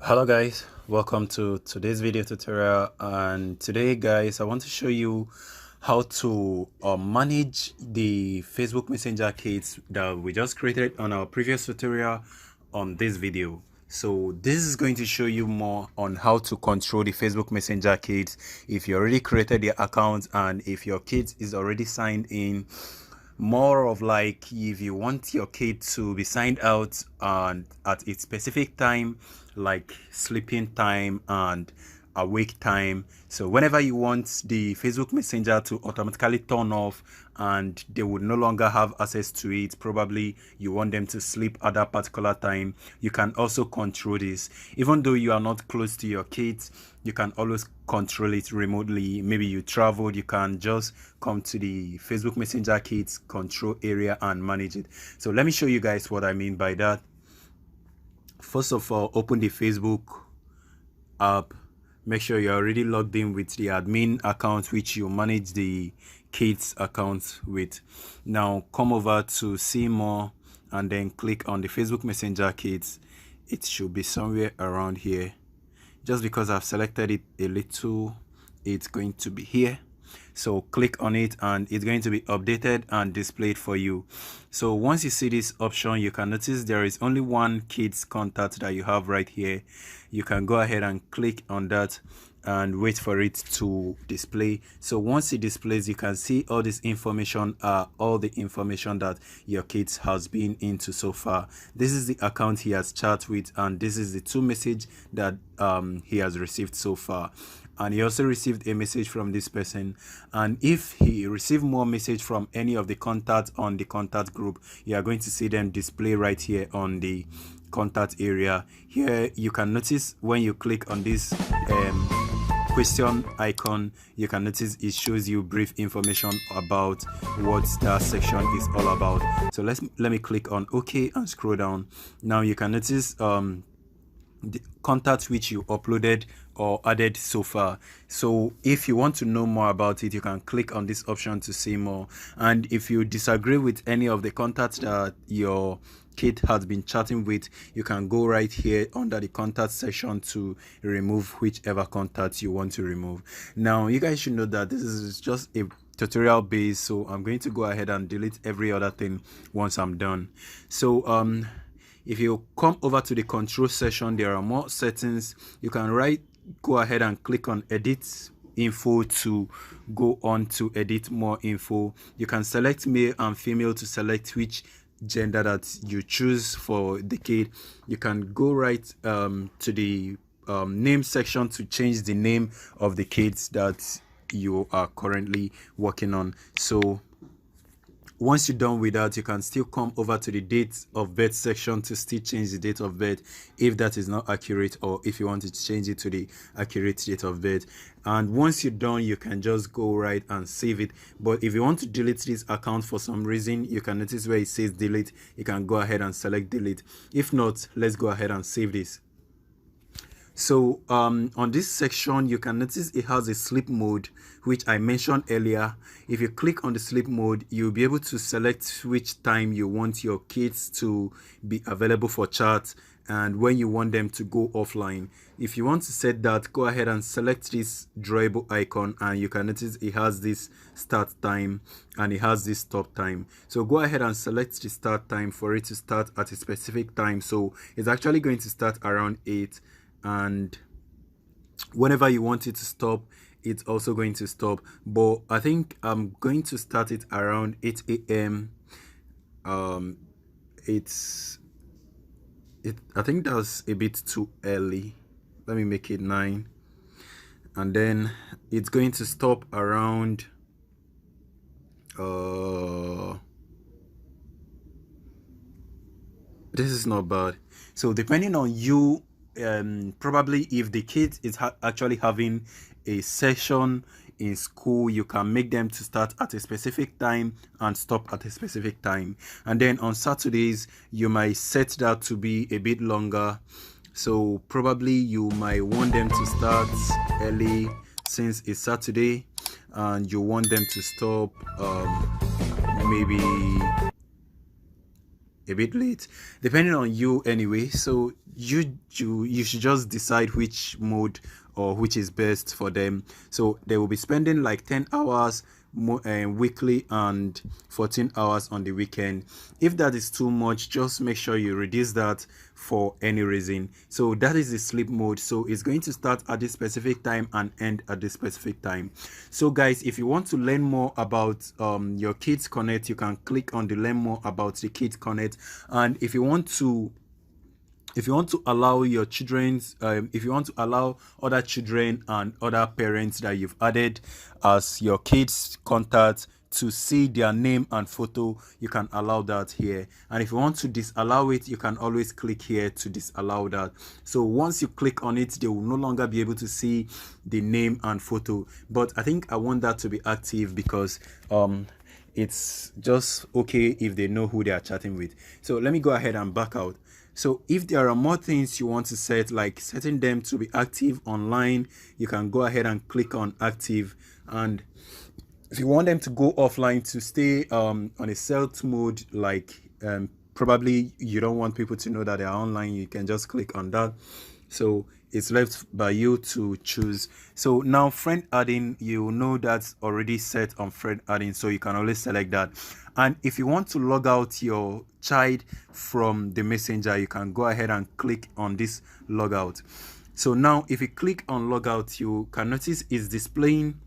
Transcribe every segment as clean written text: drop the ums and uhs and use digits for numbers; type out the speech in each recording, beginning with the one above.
Hello guys, welcome to today's video tutorial. And today guys, I want to show you how to manage the Facebook Messenger kits that we just created on our previous tutorial on this video. So this is going to show you more on how to control the Facebook Messenger kids if you already created the account and if your kid is already signed in. More of like if you want your kid to be signed out and at a specific time, like sleeping time and awake time. So whenever you want the Facebook Messenger to automatically turn off and they would no longer have access to it, probably you want them to sleep at that particular time, you can also control this. Even though you are not close to your kids, you can always control it remotely. Maybe you traveled, you can just come to the Facebook Messenger kids control area and manage it. So let me show you guys what I mean by that. First of all, open the Facebook app. Make sure you're already logged in with the admin account which you manage the kids account with. Now come over to see more and then click on the Facebook Messenger kids. It should be somewhere around here. Just because I've selected it a little, it's going to be here. So click on it and it's going to be updated and displayed for you. So once you see this option, you can notice there is only one kids contact that you have right here. You can go ahead and click on that and wait for it to display. So once it displays, you can see all this information, all the information that your kids has been into so far. This is the account he has chat with, and this is the 2 message that he has received so far. And he also received a message from this person, and if he received more message from any of the contacts on the contact group, you are going to see them display right here on the contact area. Here you can notice when you click on this question icon, you can notice it shows you brief information about what that section is all about. So let me click on OK and scroll down. Now you can notice the contacts which you uploaded or added so far. So if you want to know more about it, you can click on this option to see more. And if you disagree with any of the contacts that your kid has been chatting with, you can go right here under the contact section to remove whichever contact you want to remove. Now you guys should know that this is just a tutorial base, so I'm going to go ahead and delete every other thing once I'm done. So if you come over to the control section, there are more settings. You can go ahead and click on edit info to go on to edit more info. You can select male and female to select which gender that you choose for the kid. You can go right to the name section to change the name of the kids that you are currently working on. So once you're done with that, you can still come over to the date of birth section to still change the date of birth if that is not accurate, or if you want to change it to the accurate date of birth. And once you're done, you can just go right and save it. But if you want to delete this account for some reason, you can notice where it says delete. You can go ahead and select delete. If not, let's go ahead and save this. So on this section, you can notice it has a sleep mode, which I mentioned earlier. If you click on the sleep mode, you'll be able to select which time you want your kids to be available for chat and when you want them to go offline. If you want to set that, go ahead and select this drawable icon, and you can notice it has this start time and it has this stop time. So go ahead and select the start time for it to start at a specific time. So it's actually going to start around 8, and whenever you want it to stop, it's also going to stop. But I think I'm going to start it around 8 a.m. I think that's a bit too early. Let me make it 9, and then it's going to stop around this is not bad. So depending on you, probably if the kid is actually having a session in school, you can make them to start at a specific time and stop at a specific time. And then on Saturdays, you might set that to be a bit longer. So probably you might want them to start early since it's Saturday, and you want them to stop maybe a bit late, depending on you anyway. So you should just decide which mode or which is best for them. So they will be spending like 10 hours weekly and 14 hours on the weekend. If that is too much, just make sure you reduce that for any reason. So that is the sleep mode. So it's going to start at this specific time and end at this specific time. So guys, if you want to learn more about your Kids Connect, you can click on the learn more about the Kids Connect. And if you want to allow your children's if you want to allow other children and other parents that you've added as your kids contact to see their name and photo, you can allow that here. And if you want to disallow it, you can always click here to disallow that. So once you click on it, they will no longer be able to see the name and photo. But I think I want that to be active because it's just okay if they know who they are chatting with. So let me go ahead and back out. So if there are more things you want to set, like setting them to be active online, you can go ahead and click on active. And if you want them to go offline to stay on a stealth mode, like probably you don't want people to know that they are online, you can just click on that. So it's left by you to choose. So now friend adding, you know that's already set on friend adding, so you can always select that. And if you want to log out your child from the messenger, you can go ahead and click on this logout. So now if you click on logout, you can notice it's displaying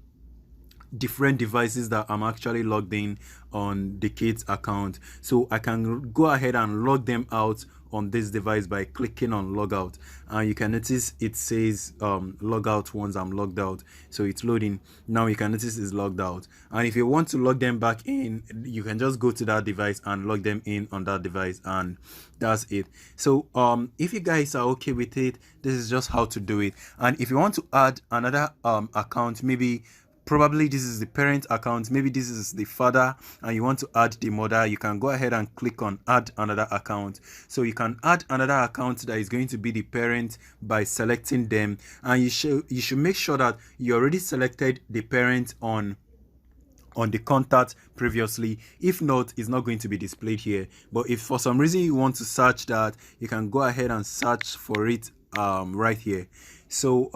different devices that I'm actually logged in on the kids account. So I can go ahead and log them out on this device by clicking on logout, and you can notice it says logout once I'm logged out. So it's loading now. You can notice it's logged out, and if you want to log them back in, you can just go to that device and log them in on that device, and that's it. So if you guys are okay with it, this is just how to do it. And if you want to add another account, maybe probably this is the parent account, maybe this is the father, and you want to add the mother, you can go ahead and click on add another account. So you can add another account that is going to be the parent by selecting them, and you should make sure that you already selected the parent on the contact previously. If not, it's not going to be displayed here. But if for some reason you want to search that, you can go ahead and search for it right here. So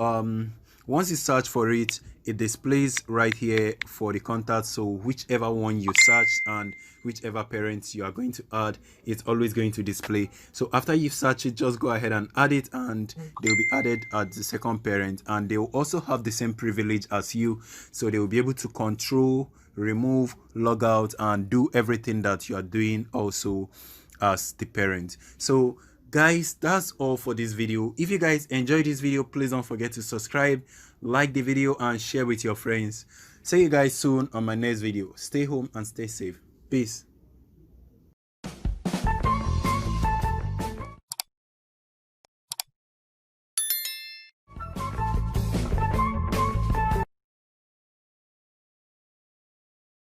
once you search for it, it displays right here for the contact. So whichever one you search and whichever parents you are going to add, it's always going to display. So after you've searched it, just go ahead and add it, and they'll be added as the second parent, and they will also have the same privilege as you. So they will be able to control, remove, log out, and do everything that you are doing also as the parent. So guys, that's all for this video. If you guys enjoyed this video, please don't forget to subscribe, like the video, and share with your friends. See you guys soon on my next video. Stay home and stay safe. Peace.